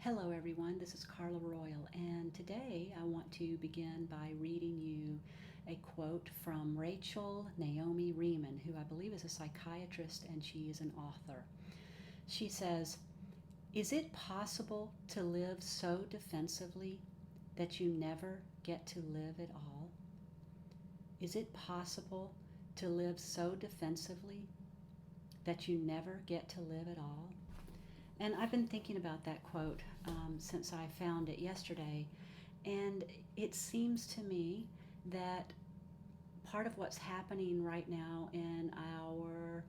Hello, everyone. This is Carla Royal, and today I want to begin by reading you a quote from Rachel Naomi Remen, who I believe is a psychiatrist and she is an author. She says, "Is it possible to live so defensively that you never get to live at all? Is it possible to live so defensively that you never get to live at all?" And I've been thinking about that quote since I found it yesterday. And it seems to me that part of what's happening right now in our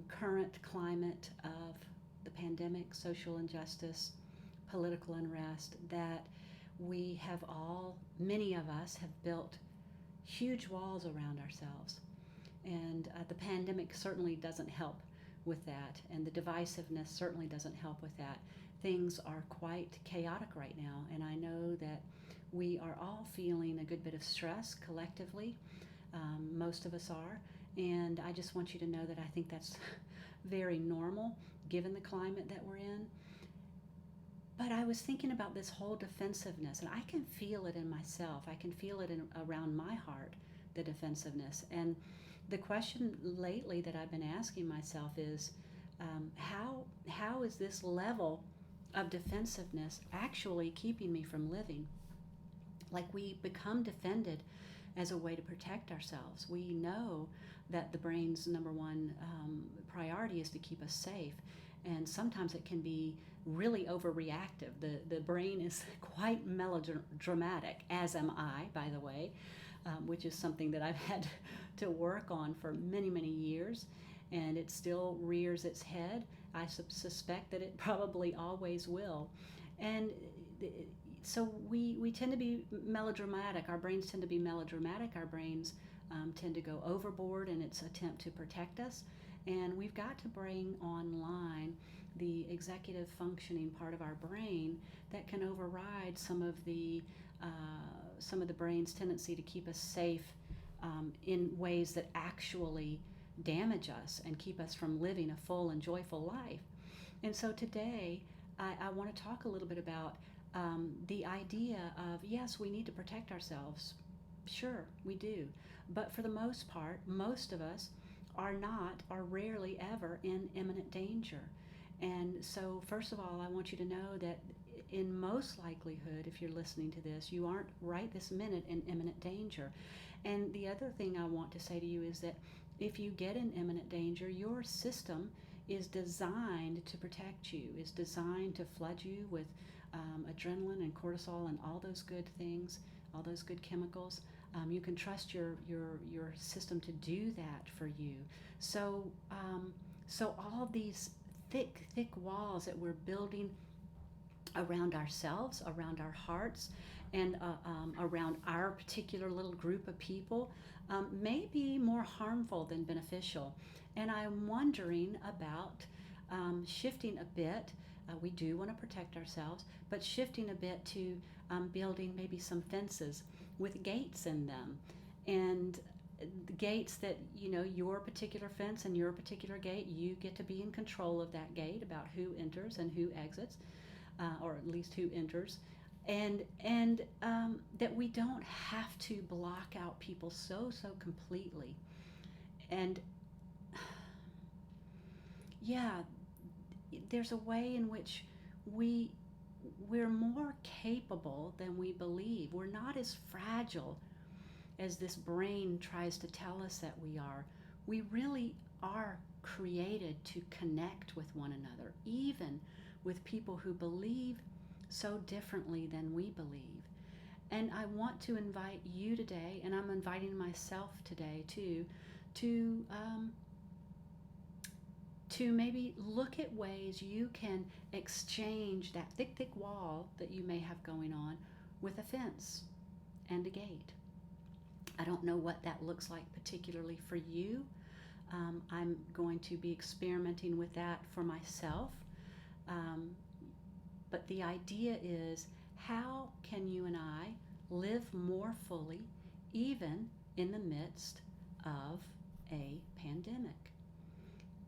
current climate of the pandemic, social injustice, political unrest, that we have all, many of us have built huge walls around ourselves. And the pandemic certainly doesn't help with that, and the divisiveness certainly doesn't help with that. Things are quite chaotic right now, and I know that we are all feeling a good bit of stress collectively. Most of us are, and I just want you to know that I think that's very normal given the climate that we're in. But I was thinking about this whole defensiveness, and I can feel it in myself. I can feel it around my heart, the defensiveness. And the question lately that I've been asking myself is, how is this level of defensiveness actually keeping me from living? Like, we become defended as a way to protect ourselves. We know that the brain's number one priority is to keep us safe. And sometimes it can be really overreactive. The brain is quite melodramatic, as am I, by the way, which is something that I've had to work on for many, many years. And it still rears its head. I suspect that it probably always will. And so we tend to be melodramatic. Our brains tend to be melodramatic. Our brains tend to go overboard in its attempt to protect us. And we've got to bring online the executive functioning part of our brain that can override some of the brain's tendency to keep us safe in ways that actually damage us and keep us from living a full and joyful life. And so today, I want to talk a little bit about the idea of, yes, we need to protect ourselves. Sure, we do. But for the most part, most of us are rarely ever in imminent danger. And so, first of all, I want you to know that in most likelihood, if you're listening to this, you aren't right this minute in imminent danger. And the other thing I want to say to you is that if you get in imminent danger, your system is designed to protect you, is designed to flood you with adrenaline and cortisol and all those good things, all those good chemicals. You can trust your system to do that for you. So all of these thick walls that we're building around ourselves, around our hearts, and around our particular little group of people may be more harmful than beneficial. And I'm wondering about shifting a bit. We do want to protect ourselves, but shifting a bit to building maybe some fences with gates in them. And the gates that, your particular fence and your particular gate, you get to be in control of that gate about who enters and who exits, or at least who enters. And that we don't have to block out people so completely. And yeah, there's a way in which we're more capable than we believe. We're not as fragile as this brain tries to tell us that we are. We really are created to connect with one another, even with people who believe so differently than we believe. And I want to invite you today, and I'm inviting myself today too, to maybe look at ways you can exchange that thick wall that you may have going on with a fence and a gate. I don't know what that looks like particularly for you. I'm going to be experimenting with that for myself. But the idea is, how can you and I live more fully even in the midst of a pandemic,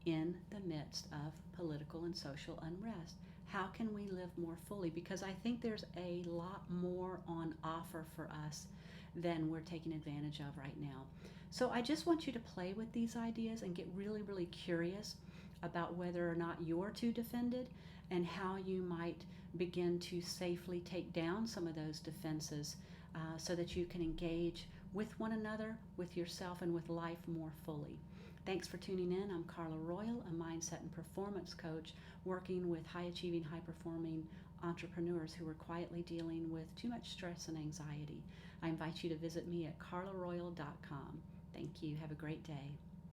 in the midst of political and social unrest? How can we live more fully? Because I think there's a lot more on offer for us than we're taking advantage of right now. So I just want you to play with these ideas and get really, really curious about whether or not you're too defended and how you might begin to safely take down some of those defenses so that you can engage with one another, with yourself, and with life more fully. Thanks for tuning in. I'm Carla Royal, a mindset and performance coach working with high achieving, high performing entrepreneurs who are quietly dealing with too much stress and anxiety. I invite you to visit me at carlaroyal.com. Thank you. Have a great day.